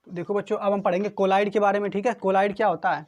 तो देखो बच्चों, अब हम पढ़ेंगे कोलाइड के बारे में, ठीक है। कोलाइड क्या होता है?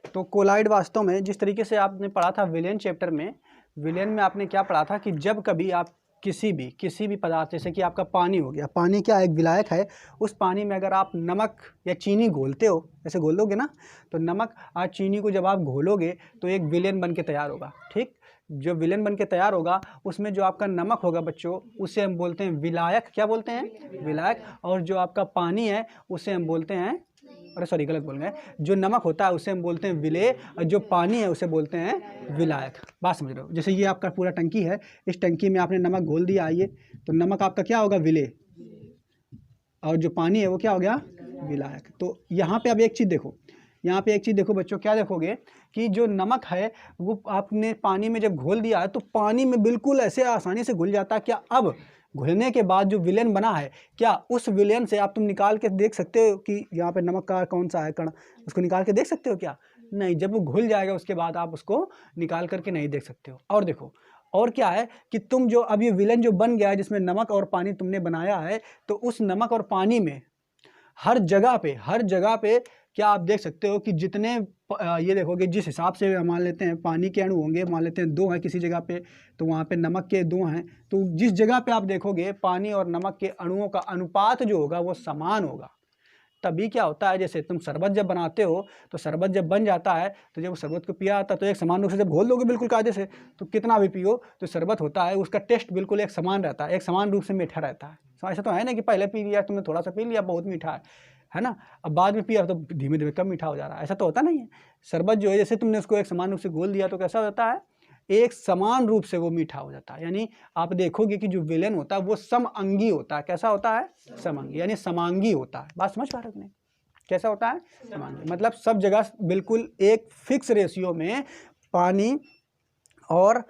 तो कोलाइड वास्तव में जिस तरीके से आपने पढ़ा था विलेन चैप्टर में, विलेन में आपने क्या पढ़ा था कि जब कभी आप किसी भी पदार्थ, जैसे कि आपका पानी हो गया, पानी क्या एक विलायक है, उस पानी में अगर आप नमक या चीनी घोलते हो, ऐसे घोल दोगे ना, तो नमक और चीनी को जब आप घोलोगे तो एक विलेन बन के तैयार होगा, ठीक। जो विलेन बन के तैयार होगा उसमें जो आपका नमक होगा बच्चों, उसे हम बोलते हैं विलायक। क्या बोलते हैं? विलायक। और जो आपका पानी है उसे हम बोलते हैं, अरे सॉरी गलत बोल गए, जो नमक होता है उसे हम बोलते हैं विलेय, और जो पानी है उसे बोलते हैं विलायक। बात समझ रहे हो? जैसे ये आपका पूरा टंकी है, इस टंकी में आपने नमक घोल दिया, आइए, तो नमक आपका क्या होगा? विलेय, और जो पानी है वो क्या हो गया? विलायक। तो यहाँ पे अब एक चीज़ देखो, यहाँ पे एक चीज़ देखो बच्चों, क्या देखोगे कि जो नमक है वो आपने पानी में जब घोल दिया है तो पानी में बिल्कुल ऐसे आसानी से घुल जाता है। क्या अब घुलने के बाद जो विलेन बना है, क्या उस विलेन से आप तुम निकाल के देख सकते हो कि यहाँ पे नमक का कौन सा है कण, उसको निकाल के देख सकते हो क्या? नहीं। जब वो घुल जाएगा उसके बाद आप उसको निकाल करके नहीं देख सकते हो। और देखो, और क्या है कि तुम जो अब ये विलेन जो बन गया है जिसमें नमक और पानी तुमने बनाया है, तो उस नमक और पानी में हर जगह पे क्या आप देख सकते हो कि जितने ये देखोगे, जिस हिसाब से मान लेते हैं पानी के अणु होंगे, मान लेते हैं 2 हैं किसी जगह पे, तो वहाँ पे नमक के 2 हैं, तो जिस जगह पे आप देखोगे पानी और नमक के अणुओं का अनुपात जो होगा वो समान होगा। तभी क्या होता है, जैसे तुम शरबत जब बनाते हो तो शरबत जब बन जाता है तो जब शरबत को पिया जाता है तो एक समान रूप से जब घोल दोगे बिल्कुल कायदे से, तो कितना भी पियो तो शरबत होता है उसका टेस्ट बिल्कुल एक समान रहता है, एक समान रूप से मीठा रहता है। ऐसा तो है ना कि पहले पी लिया तुमने, थोड़ा सा पी लिया बहुत मीठा है ना, अब बाद में पिया तो धीमे धीमे कम मीठा हो जा रहा है, ऐसा तो होता नहीं है। शरबत जो है जैसे तुमने उसको एक समान रूप से घोल दिया तो कैसा हो जाता है? एक समान रूप से वो मीठा हो जाता है। यानी आप देखोगे कि जो विलेन होता है वो समअंगी होता है। कैसा होता है? समअंगी, यानी समांगी होता है। बात समझ पा रहे हो कि नहीं? कैसा होता है? समांगी। मतलब सब जगह बिल्कुल एक फिक्स रेशियो में पानी और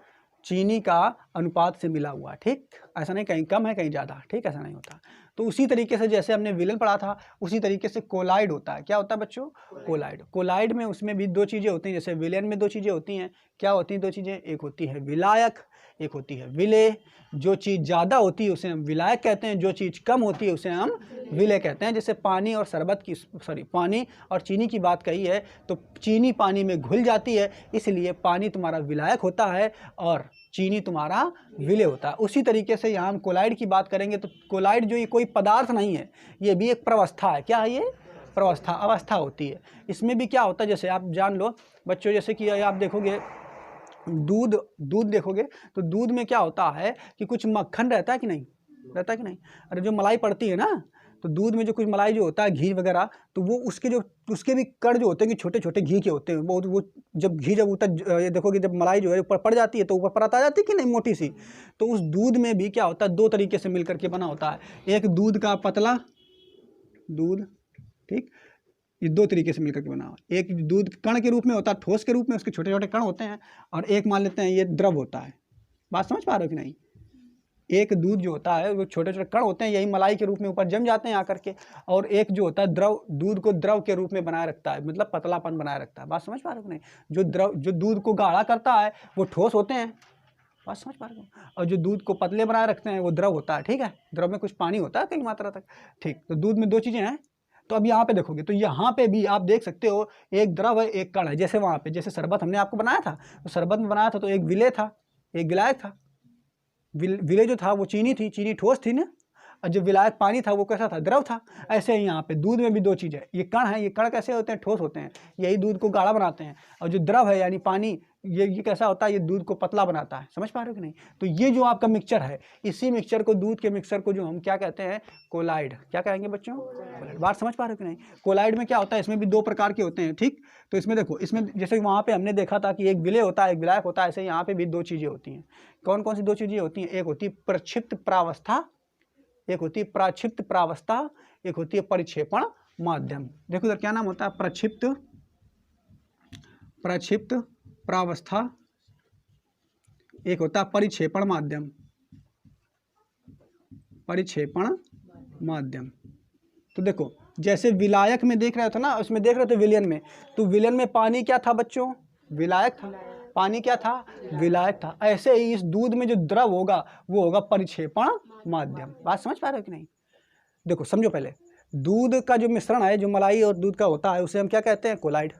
चीनी का अनुपात से मिला हुआ है, ठीक। ऐसा नहीं कहीं कम है कहीं ज़्यादा, ठीक, ऐसा नहीं होता। तो उसी तरीके से जैसे हमने विलेन पढ़ा था, उसी तरीके से कोलाइड होता है। क्या होता है बच्चों? कोलाइड। कोलाइड में उसमें भी 2 चीज़ें होती हैं, जैसे विलेन में 2 चीज़ें होती हैं। क्या होती हैं 2 चीज़ें? एक होती है विलायक, एक होती है विलेय। जो चीज़ ज़्यादा होती है उसे हम विलायक कहते हैं, जो चीज़ कम होती है उसे हम विलेय कहते हैं। जैसे पानी और शरबत की, पानी और चीनी की बात कही है, तो चीनी पानी में घुल जाती है, इसलिए पानी तुम्हारा विलायक होता है और चीनी तुम्हारा विलेय होता है। उसी तरीके से यहाँ हम कोलाइड की बात करेंगे, तो कोलाइड जो ये कोई पदार्थ नहीं है, ये भी एक प्रवस्था है। क्या है ये? प्रवस्था, अवस्था होती है। इसमें भी क्या होता है, जैसे आप जान लो बच्चों, जैसे कि आप देखोगे दूध देखोगे तो दूध में क्या होता है कि कुछ मक्खन रहता है कि नहीं? रहता है कि नहीं? अरे जो मलाई पड़ती है ना, तो दूध में जो कुछ मलाई जो होता है, घी वगैरह, तो वो उसके भी कण जो होते हैं कि छोटे छोटे घी के होते हैं, बहुत वो जब घी जब ऊपर ये देखोगे जब मलाई जो है ऊपर पड़ जाती है तो ऊपर परत आ जाती है कि नहीं, मोटी सी। तो उस दूध में भी क्या होता है, 2 तरीके से मिल करके बना होता है। एक दूध का पतला दूध, ठीक, ये 2 तरीके से मिलकर के बना हुआ। एक दूध कण के रूप में होता है, ठोस के रूप में उसके छोटे छोटे कण होते हैं, और एक मान लेते हैं ये द्रव होता है। बात समझ पा रहे हो कि नहीं? एक दूध जो होता है वो छोटे छोटे कण होते हैं, यही मलाई के रूप में ऊपर जम जाते हैं आकर के, और एक जो होता है द्रव, दूध को द्रव के रूप में बनाए रखता है, मतलब पतलापन बनाए रखता है। बात समझ पा रहे हो कि नहीं? जो दूध को गाढ़ा करता है वो ठोस होते हैं। बात समझ पा रहे हो? और जो दूध को पतले बनाए रखते हैं वो द्रव होता है, ठीक है। द्रव में कुछ पानी होता है कई मात्रा तक, ठीक। तो दूध में 2 चीज़ें हैं। तो अब यहाँ पे देखोगे तो यहाँ पे भी आप देख सकते हो, एक द्रव है एक कण है। जैसे वहाँ पे जैसे शरबत हमने आपको बनाया था, तो शरबत में बनाया था तो एक विलेय था, एक विलायक था। विलेय जो था वो चीनी थी, चीनी ठोस थी ना, और जो विलायक पानी था वो कैसा था? द्रव था। ऐसे ही यहाँ पे दूध में भी 2 चीज़ है, ये कण है, ये कण कैसे होते हैं? ठोस होते हैं, यही दूध को गाढ़ा बनाते हैं। और जो द्रव है यानी पानी, ये कैसा होता है? ये दूध को पतला बनाता है। समझ पा रहे हो कि नहीं? तो ये जो आपका मिक्सचर है, इसी मिक्सचर को, दूध के मिक्सचर को जो हम क्या कहते हैं? कोलाइड। क्या कहेंगे बच्चों? कोलाइड। बात समझ पा रहे हो कि नहीं? कोलाइड में क्या होता है, इसमें भी 2 प्रकार के होते हैं, ठीक। तो इसमें देखो, इसमें जैसे वहाँ पे हमने देखा था कि एक विलेय होता है एक विलायक होता है, ऐसे यहाँ पे भी 2 चीज़ें होती हैं। कौन कौन सी 2 चीज़ें होती हैं? एक होती है प्रक्षिप्त प्रावस्था, एक होती है प्रक्षिप्त प्रावस्था, एक होती है परिक्षेपण माध्यम। देखो इधर क्या नाम होता है? प्रक्षिप्त प्रावस्था, एक होता है परिक्षेपण माध्यम, परिक्षेपण माध्यम। तो देखो जैसे विलायक में देख रहे थे ना, उसमें देख रहे थे विलयन में, तो विलयन में पानी क्या था बच्चों? विलायक था। पानी क्या था? विलायक था। ऐसे ही इस दूध में जो द्रव होगा वो होगा परिक्षेपण माध्यम। बात समझ पा रहे हो कि नहीं? देखो समझो पहले, दूध का जो मिश्रण है, जो मलाई और दूध का होता है, उसे हम क्या कहते हैं? कोलाइड।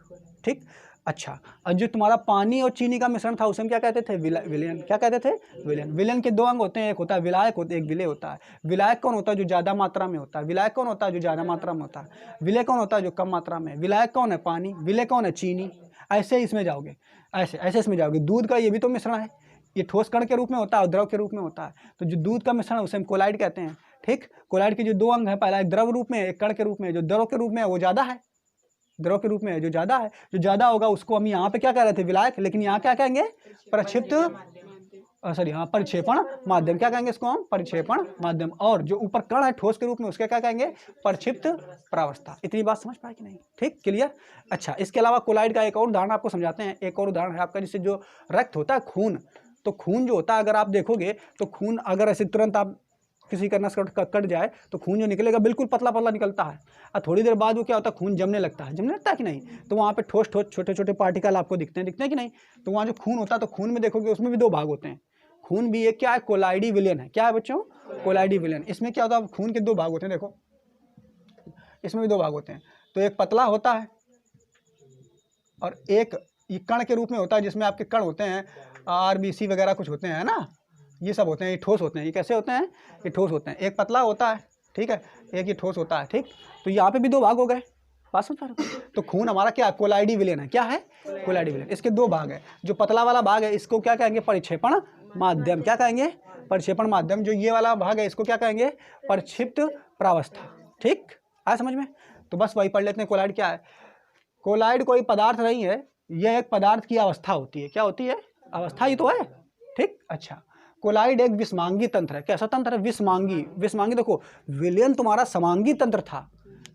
ठीक। अच्छा, और जो तुम्हारा पानी और चीनी का मिश्रण था उसे हम क्या कहते थे? विलयन। क्या कहते थे? विलयन। विलयन के दो अंग होते हैं, एक होता है विलायक, एक विलेय होता है। विलायक कौन होता है? जो ज़्यादा मात्रा में होता है। विलायक कौन होता है? जो ज़्यादा मात्रा में होता है। विलेय कौन होता है? जो कम मात्रा में। विलायक कौन है? पानी। विलेय कौन है? चीनी। ऐसे इसमें जाओगे, ऐसे ऐसे इसमें जाओगे। दूध का ये भी तो मिश्रण है, ये ठोस कण के रूप में होता है और द्रव के रूप में होता है। तो जो दूध का मिश्रण है उसे हम कोलाइड कहते हैं। ठीक। कोलाइड के जो दो अंग है, पहला एक द्रव रूप में, एक कण के रूप में। जो द्रव के रूप में है वो ज़्यादा है, द्रव के रूप में है जो ज़्यादा है। जो ज़्यादा होगा उसको हम यहाँ पे क्या कह रहे थे? विलायक। लेकिन यहाँ क्या कहेंगे? प्रक्षिप्त, सॉरी हाँ, परिक्षेपण माध्यम। क्या कहेंगे इसको हम? परिक्षेपण माध्यम। और जो ऊपर कण है ठोस के रूप में, उसके क्या कहेंगे? प्रक्षिप्त प्रावस्था। इतनी बात समझ पाए कि नहीं? ठीक, क्लियर। अच्छा, इसके अलावा कोलाइड का एक और उदाहरण आपको समझाते हैं। एक और उदाहरण है आपका, जिससे जो रक्त होता है, खून। तो खून जो होता है, अगर आप देखोगे तो खून अगर ऐसे तुरंत आप किसी का नस कट जाए तो खून जो निकलेगा बिल्कुल पतला पतला निकलता है, और थोड़ी देर बाद वो क्या होता है? खून जमने लगता है। जमने लगता है कि नहीं? तो वहाँ पे ठोस ठोस छोटे छोटे पार्टिकल आपको दिखते हैं कि नहीं? तो वहाँ जो खून होता है, तो खून में देखोगे उसमें भी दो भाग होते हैं। खून भी एक क्या है? कोलाइडी विलयन है। क्या है बच्चों? कोलाइडी विलयन। इसमें क्या होता है? खून के दो भाग होते हैं, देखो इसमें भी दो भाग होते हैं। तो एक पतला होता है और एक ये कण के रूप में होता है, जिसमें आपके कण होते हैं, RBC वगैरह कुछ होते हैं ना, ये सब होते हैं, ये ठोस होते हैं। ये कैसे होते हैं? ये ठोस होते हैं। एक पतला होता है, ठीक है, एक ये ठोस होता है। ठीक। तो यहाँ पे भी दो भाग हो गए, बात समझ पा रहे हो? तो खून हमारा क्या? कोलाइडी विलयन है। क्या है? कोलाइडी विलयन। इसके दो भाग है। जो पतला वाला भाग है इसको क्या कहेंगे? परिक्षेपण माध्यम। क्या कहेंगे? परिक्षेपण माध्यम। जो ये वाला भाग है इसको क्या कहेंगे? प्रक्षिप्त प्रावस्था। ठीक, आया समझ में? तो बस वही पढ़ लेते हैं। कोलाइड क्या है? कोलाइड कोई पदार्थ नहीं है, यह एक पदार्थ की अवस्था होती है। क्या होती है? अवस्था ही तो है। ठीक। अच्छा, कोलाइड एक विषमांगी तंत्र है। कैसा तंत्र है? विषमांगी। विषमांगी देखो, विलयन तुम्हारा समांगी तंत्र था।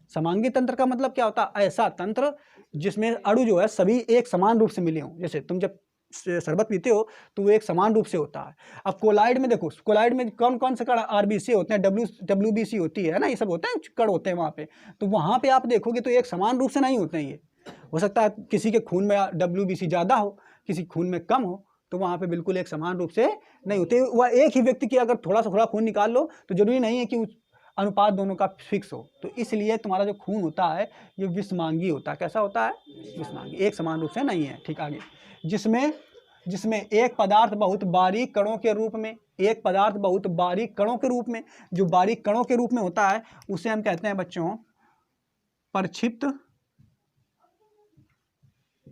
समांगी तंत्र का मतलब क्या होता है? ऐसा तंत्र जिसमें अणु जो है सभी एक समान रूप से मिले हों। जैसे तुम जब शरबत पीते हो तो वो एक समान रूप से होता है। अब कोलाइड में देखो, कोलाइड में कौन कौन से कण? RBC होते हैं, WBC होती है ना, ये सब होते हैं, कण होते हैं वहाँ पे। तो वहाँ पे आप देखोगे तो एक समान रूप से नहीं होते हैं। ये हो सकता है किसी के खून में WBC ज़्यादा हो, किसी खून में कम हो, तो वहाँ पे बिल्कुल एक समान रूप से नहीं होते। वह एक ही व्यक्ति की अगर थोड़ा सा थोड़ा खून निकाल लो तो जरूरी नहीं है कि अनुपात दोनों का फिक्स हो। तो इसलिए तुम्हारा जो खून होता है ये विषमांगी होता है। कैसा होता है? विषमांगी, एक समान रूप से नहीं है। ठीक, आगे। जिसमें एक पदार्थ बहुत बारीक कणों के रूप में, एक पदार्थ बहुत बारीक कणों के रूप में, जो बारीक कणों के रूप में होता है उसे हम कहते हैं बच्चों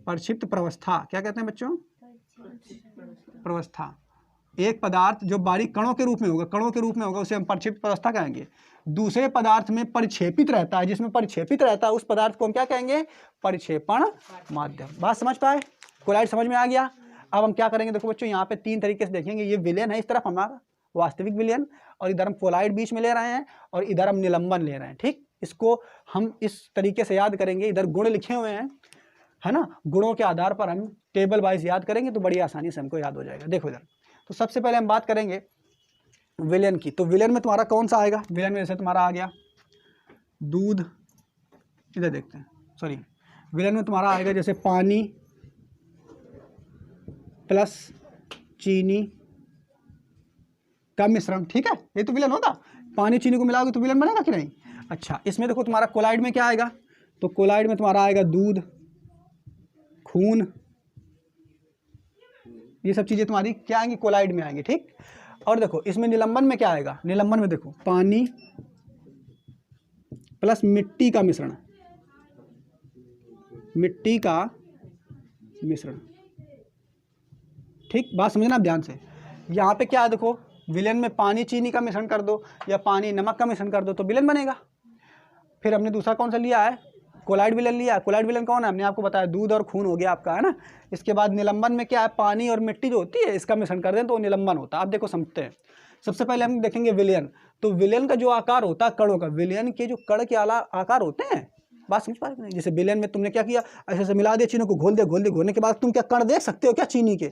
प्रक्षिप्त प्रावस्था। क्या कहते हैं बच्चों? प्रावस्था। एक पदार्थ जो बारीक कणों के रूप में होगा, कणों के रूप में होगा, उसे हम प्रक्षिप्त प्रावस्था कहेंगे। दूसरे पदार्थ में परिक्षेपित रहता है, जिसमें परिक्षेपित रहता है उस पदार्थ को हम क्या कहेंगे? परिक्षेपण माध्यम। बात समझ पाए? कोलाइड समझ में आ गया? अब हम क्या करेंगे? देखो बच्चों, यहाँ पे तीन तरीके से देखेंगे। ये विलयन है इस तरफ हमारा वास्तविक विलयन, और इधर हम कोलाइड बीच में ले रहे हैं, और इधर हम निलंबन ले रहे हैं। ठीक, इसको हम इस तरीके से याद करेंगे। इधर गुण लिखे हुए हैं, है ना, गुणों के आधार पर हम टेबल वाइज याद करेंगे तो बड़ी आसानी से हमको याद हो जाएगा। देखो इधर, तो सबसे पहले हम बात करेंगे विलयन की। तो विलयन में तुम्हारा कौन सा आएगा? विलयन में जैसे तुम्हारा आ गया दूध, इधर देखते हैं, सॉरी, विलयन में तुम्हारा आएगा जैसे पानी प्लस चीनी का मिश्रण। ठीक है, ये तो विलयन होगा। पानी चीनी को मिलाओगे तो विलयन बनेगा कि नहीं? अच्छा, इसमें देखो तुम्हारा कोलाइड में क्या आएगा? तो कोलाइड में तुम्हारा आएगा दूध, खून, ये सब चीज़ें तुम्हारी क्या आएंगी? कोलाइड में आएंगी। ठीक, और देखो इसमें निलंबन में क्या आएगा? निलंबन में देखो पानी प्लस मिट्टी का मिश्रण, मिट्टी का मिश्रण। ठीक, बात समझना ध्यान से। यहाँ पे क्या है? देखो विलयन में पानी चीनी का मिश्रण कर दो या पानी नमक का मिश्रण कर दो तो विलयन बनेगा। फिर हमने दूसरा कौन सा लिया है? कोलाइड विलयन लिया। कोलाइड विलयन कौन है? हमने आपको बताया दूध और खून हो गया आपका, है ना। इसके बाद निलंबन में क्या है? पानी और मिट्टी जो होती है इसका मिश्रण कर दें तो निलंबन होता है। आप देखो समझते हैं। सबसे पहले हम देखेंगे विलयन। तो विलयन का जो आकार होता है कणों का, विलयन के जो कण के आकार होते हैं, बात समझ पा रहे हैं? जैसे विलयन में तुमने क्या किया? ऐसे ऐसे मिला दिया, चीनी को घोल दे, घोलने के बाद तुम क्या कण देख सकते हो क्या? चीनी के,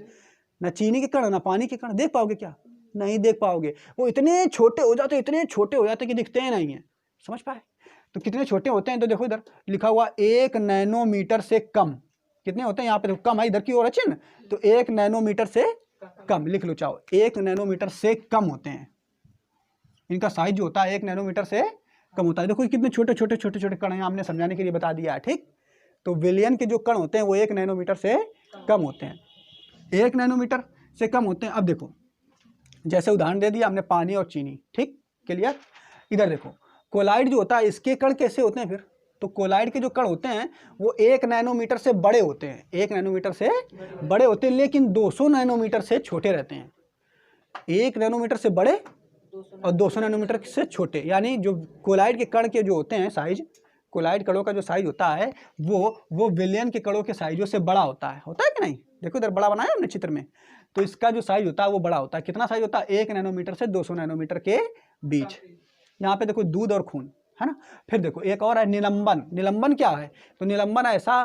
ना चीनी के कण ना पानी के कण देख पाओगे क्या? नहीं देख पाओगे। वो इतने छोटे हो जाते, इतने छोटे हो जाते कि दिखते ही नहीं है। समझ पाए? तो कितने छोटे होते हैं? तो देखो इधर लिखा हुआ 1 नैनोमीटर से कम। कितने होते हैं? यहाँ पे देखो कम है, इधर की ओर है चिन्ह, तो 1 नैनोमीटर से कम लिख लो चाहो। 1 नैनोमीटर से कम होते हैं इनका साइज जो होता है, 1 नैनोमीटर से कम होता है। देखो कितने छोटे छोटे छोटे छोटे कण हैं, हमने समझाने के लिए बता दिया है, ठीक। तो विलयन के जो कण होते हैं वो 1 नैनोमीटर से कम होते हैं, 1 नैनोमीटर से कम होते हैं। अब देखो जैसे उदाहरण दे दिया हमने पानी और चीनी, ठीक, क्लियर। इधर देखो कोलाइड जो होता है इसके कण कैसे होते हैं फिर, तो कोलाइड के जो कण होते हैं वो 1 नैनोमीटर से बड़े होते हैं, 1 नैनोमीटर से बड़े होते हैं, लेकिन 200 नैनोमीटर से छोटे रहते हैं। 1 नैनोमीटर से बड़े और 200 नैनोमीटर से छोटे, यानी जो कोलाइड के कण के जो होते हैं साइज, कोलाइड कणों का जो साइज होता है वो विलयन के कणों के साइजों से बड़ा होता है कि नहीं। देखो इधर बड़ा बनाया हमने चित्र में, तो इसका जो साइज होता है वो बड़ा होता है। कितना साइज होता है, 1 नैनोमीटर से 200 नैनोमीटर के बीच। यहाँ पे देखो दूध और खून है ना। फिर देखो एक और है निलंबन। निलंबन क्या है, तो निलंबन ऐसा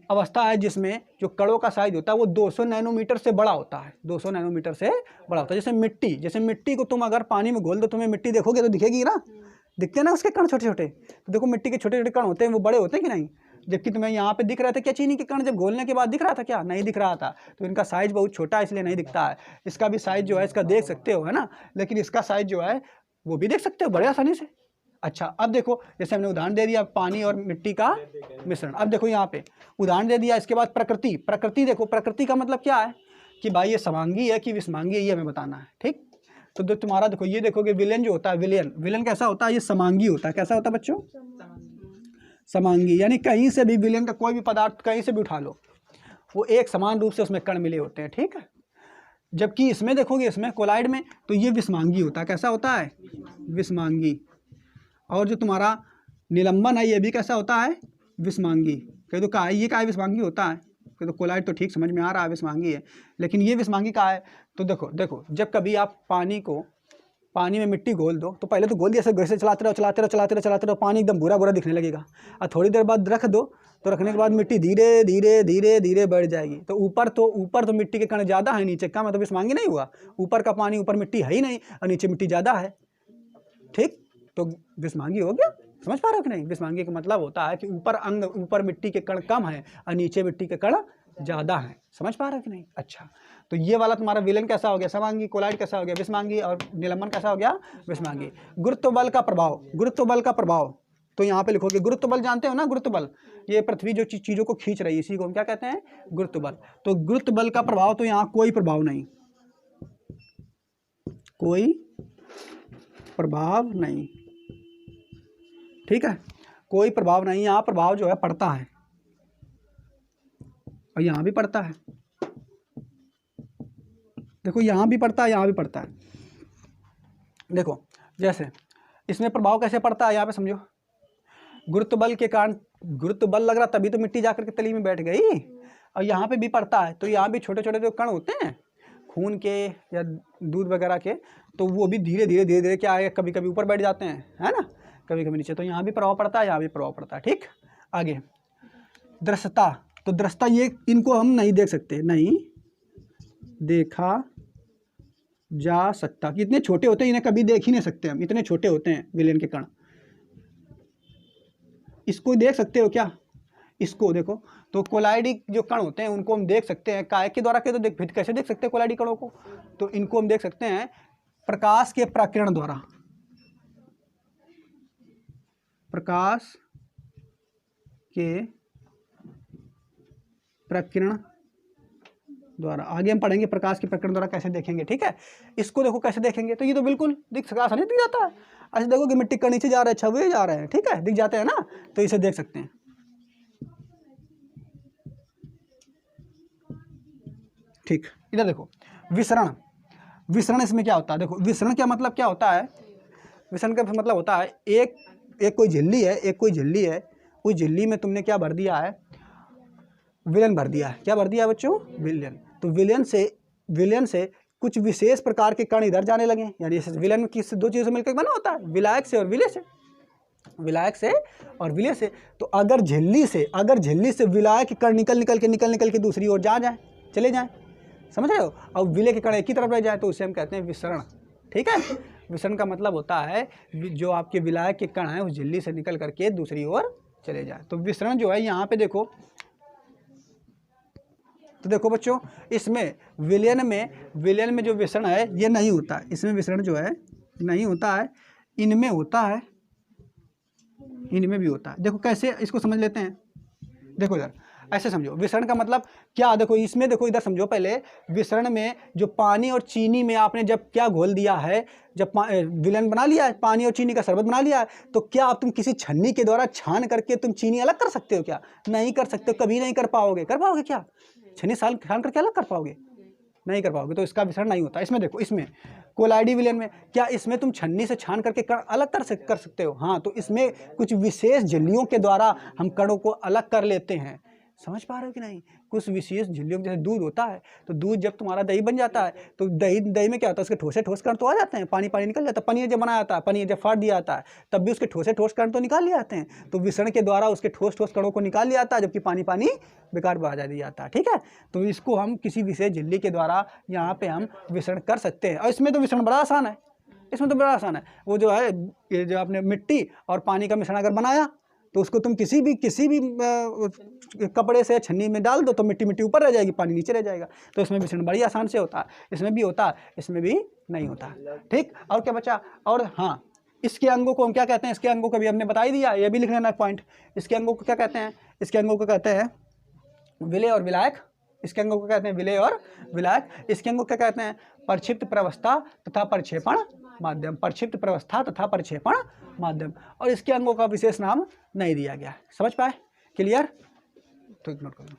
अवस्था है जिसमें जो कणों का साइज होता है वो 200 नैनोमीटर से बड़ा होता है, 200 नैनोमीटर से बड़ा होता है। जैसे मिट्टी, जैसे मिट्टी को तुम अगर पानी में घोल दो, तुम्हें मिट्टी देखोगे तो दिखेगी ना, दिखते हैं ना उसके कण छोटे छोटे। तो देखो मिट्टी के छोटे छोटे कण होते हैं, वो बड़े होते हैं कि नहीं। जबकि तुम्हें यहाँ पे दिख रहा था क्या, चीनी के कण जब घोलने के बाद दिख रहा था क्या, नहीं दिख रहा था। तो इनका साइज बहुत छोटा है इसलिए नहीं दिखता है। इसका भी साइज जो है इसका देख सकते हो, है ना, लेकिन इसका साइज जो है वो भी देख सकते हो बड़े आसानी से। अच्छा अब देखो जैसे हमने उदाहरण दे दिया पानी और मिट्टी का मिश्रण। अब देखो यहाँ पे उदाहरण दे दिया, इसके बाद प्रकृति। प्रकृति देखो, प्रकृति का मतलब क्या है कि भाई ये समांगी है कि विषमांगी है, ये हमें बताना है, ठीक। तो तुम्हारा देखो ये देखोगे विलयन जो होता है, विलयन कैसा होता है, ये समांगी होता है। कैसा होता है बच्चों, समांगी, यानी कहीं से भी विलयन का कोई भी पदार्थ कहीं से भी उठा लो, वो एक समान रूप से उसमें कण मिले होते हैं, ठीक है। जबकि इसमें देखोगे, इसमें कोलाइड में, तो ये विषमांगी होता है। कैसा होता है, विषमांगी। और जो तुम्हारा निलंबन है ये भी कैसा होता है, विषमांगी। कह दो का ये का विषमांगी होता है, कह दो कोलाइड तो ठीक समझ में आ रहा है विषमांगी है, लेकिन ये विषमांगी का है। तो देखो जब कभी आप पानी में मिट्टी घोल दो, तो पहले तो घोल दिया ऐसे चलाते रहो, पानी एकदम भूरा भूरा दिखने लगेगा। और थोड़ी देर बाद रख दो, तो रखने के बाद मिट्टी धीरे धीरे धीरे धीरे बढ़ जाएगी। तो ऊपर तो मिट्टी के कण ज़्यादा है, नीचे कम है, तो विषमांगी नहीं हुआ। ऊपर का पानी, ऊपर मिट्टी है ही नहीं और नीचे मिट्टी ज़्यादा है, ठीक, तो विषमांगी हो गया। समझ पा रहे हो कि नहीं। विषमांगी का मतलब होता है कि ऊपर मिट्टी के कण कम है और नीचे मिट्टी के कण ज़्यादा है। समझ पा रहे हो कि नहीं। अच्छा तो ये वाला तुम्हारा विलयन कैसा हो गया, समांगी। कोलाइड कैसा हो गया, विषमांगी। और निलंबन कैसा हो गया, विषमांगी। गुरुत्व बल का प्रभाव, तो यहाँ पे लिखोगे गुरुत्व बल। जानते हो ना गुरुत्व बल, ये पृथ्वी जो चीज़ों को खींच रही है इसी को हम क्या कहते हैं, गुरुत्व बल। तो गुरुत्व बल का प्रभाव, तो यहाँ कोई प्रभाव नहीं, कोई प्रभाव नहीं, ठीक है, कोई प्रभाव नहीं। यहाँ प्रभाव जो है पड़ता है और यहाँ भी पड़ता है। देखो यहाँ भी पड़ता है, यहाँ भी पड़ता है। देखो जैसे इसमें प्रभाव कैसे पड़ता है, यहाँ पे समझो। गुरुत्व बल के कारण, गुरुत्व बल लग रहा तभी तो मिट्टी जाकर के तली में बैठ गई, और यहाँ पे भी पड़ता है। तो यहाँ भी छोटे छोटे जो कण होते हैं खून के या दूध वगैरह के, तो वो भी धीरे धीरे क्या है, कभी कभी ऊपर बैठ जाते हैं, है ना, कभी कभी नीचे। तो यहाँ भी प्रभाव पड़ता है, यहाँ भी प्रभाव पड़ता है, ठीक। आगे दृश्यता। तो दृश्यता, ये इनको हम नहीं देख सकते, नहीं देखा जा सकता, कि इतने छोटे होते हैं, इन्हें कभी देख ही नहीं सकते हम, इतने छोटे होते हैं विलयन के कण। इसको देख सकते हो क्या, इसको देखो। तो कोलाइडिक जो कण होते हैं उनको हम देख सकते हैं काय के द्वारा के, तो कैसे देख सकते हैं कोलाइडिक कणों को, तो इनको हम देख सकते हैं प्रकाश के प्रकीर्ण द्वारा, प्रकाश के प्रकीर्ण द्वारा। आगे हम पढ़ेंगे प्रकाश के प्रकीर्ण द्वारा कैसे देखेंगे, ठीक है। इसको देखो कैसे देखेंगे, तो ये तो बिल्कुल आसानी दिख जाता है। ऐसे देखो कि मिट्टी का नीचे जा रहा है, छवे जा रहे हैं, ठीक है, दिख जाते हैं ना, तो इसे देख सकते हैं, ठीक। इधर देखो विसरण। विसरण इसमें क्या होता है, देखो विसरण क्या मतलब क्या होता है, विसरण का मतलब होता है एक कोई झिल्ली है, उस झिल्ली में तुमने क्या भर दिया है, विलयन भर दिया है। क्या भर दिया है बच्चों, विलयन। तो विलयन से कुछ विशेष प्रकार के कण इधर जाने लगे, यानी विलयन किस दो चीज़ों से मिलकर बना होता है, विलायक से और विलय से, विलायक से और विलय से। तो अगर झिल्ली से विलायक के कण निकल के दूसरी ओर चले जाएं, समझ रहे हो, और विलय के कण एक ही तरफ रह जाए, तो उसे हम कहते हैं विसरण, ठीक है। विसरण का मतलब होता है जो आपके विलायक के कण हैं उस झिल्ली से निकल करके दूसरी ओर चले जाए। तो विसरण जो है यहाँ पे देखो, तो देखो बच्चों इसमें विलयन में जो विसरण है ये नहीं होता है, इसमें विसरण जो है नहीं होता है, इनमें होता है, इनमें भी होता है। देखो कैसे इसको समझ लेते हैं। देखो इधर ऐसे समझो, विसरण का मतलब क्या, देखो इसमें, देखो इधर समझो पहले। विसरण में जो पानी और चीनी में आपने जब क्या घोल दिया है, जब विलयन बना लिया है, पानी और चीनी का शरबत बना लिया है, तो क्या आप तुम किसी छन्नी के द्वारा छान करके तुम चीनी अलग कर सकते हो क्या? नहीं कर सकते, कभी नहीं कर पाओगे। कर पाओगे क्या? छन्नी छान करके अलग कर पाओगे? नहीं कर पाओगे। तो इसका विसरण नहीं होता। इसमें देखो, इसमें कोलाइडी विलयन में क्या, इसमें तुम छन्नी से छान करके कण अलग कर सकते हो? हाँ, तो इसमें कुछ विशेष झिल्लियों के द्वारा हम कणों को अलग कर लेते हैं। समझ पा रहे हो कि नहीं? कुछ विशेष झिल्लियों, जैसे दूध होता है, तो दूध जब तुम्हारा दही बन जाता है, तो दही में क्या होता है, उसके ठोसे ठोस कण तो आ जाते हैं, पानी पानी निकल जाता है। पनीर जब बनाया जाता है, पनीर जब फाड़ दिया जाता है, तब भी उसके ठोसे ठोस कण तो निकाल लिए जाते हैं। तो विसरण के द्वारा उसके ठोस ठोस कणों को निकाल लिया जाता है, जबकि पानी पानी बेकार बहा दिया जाता है। ठीक है, तो इसको हम किसी विशेष झिल्ली के द्वारा यहाँ पे हम विसरण कर सकते हैं। और इसमें तो विसरण बड़ा आसान है, इसमें तो बड़ा आसान है। वो जो है, ये जो आपने मिट्टी और पानी का मिश्रण अगर बनाया, तो उसको तुम किसी भी कपड़े से छन्नी में डाल दो, तो मिट्टी मिट्टी ऊपर रह जाएगी, पानी नीचे रह जाएगा। तो इसमें मिश्रण बड़ी आसान से होता है। इसमें भी होता है, इसमें भी नहीं होता। ठीक, और क्या बचा? और हाँ, इसके अंगों को हम क्या कहते हैं? इसके अंगों को भी हमने बता ही दिया, ये भी लिख लेना पॉइंट। इसके अंगों को क्या कहते हैं? इसके अंगों को कहते हैं विलेय और विलायक। इसके अंगों को कहते हैं विलेय और विलायक। इसके अंगों को क्या कहते हैं? प्रक्षिप्त प्रवस्था तथा प्रक्षेपण माध्यम। प्रक्षिप्त प्रवस्था तथा प्रक्षेपण माध्यम। और इसके अंगों का विशेष नाम नहीं दिया गया। समझ पाए? क्लियर? तो इग्नोर कर दो।